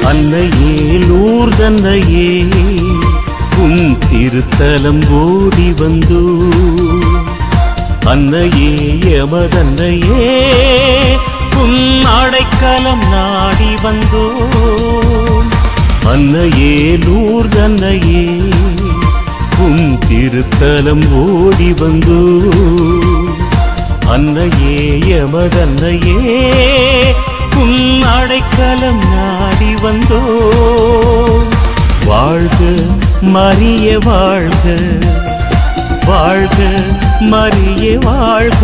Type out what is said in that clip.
அன்னையே லூர்தன்னையே உன் திருத்தலம் ஓடி வந்தோ அன்னையே எமதன்னையே உன் அடைக்கலம் நாடி வந்தோ அன்னையே லூர்தன்னையே உன் திருத்தலம் ஓடி வந்தோ அன்னையே எமதன்னையே உன் அடைக்கலம் நாடி வந்தோ வாழ்க மரிய வாழ்க வாழ்க மரிய வாழ்க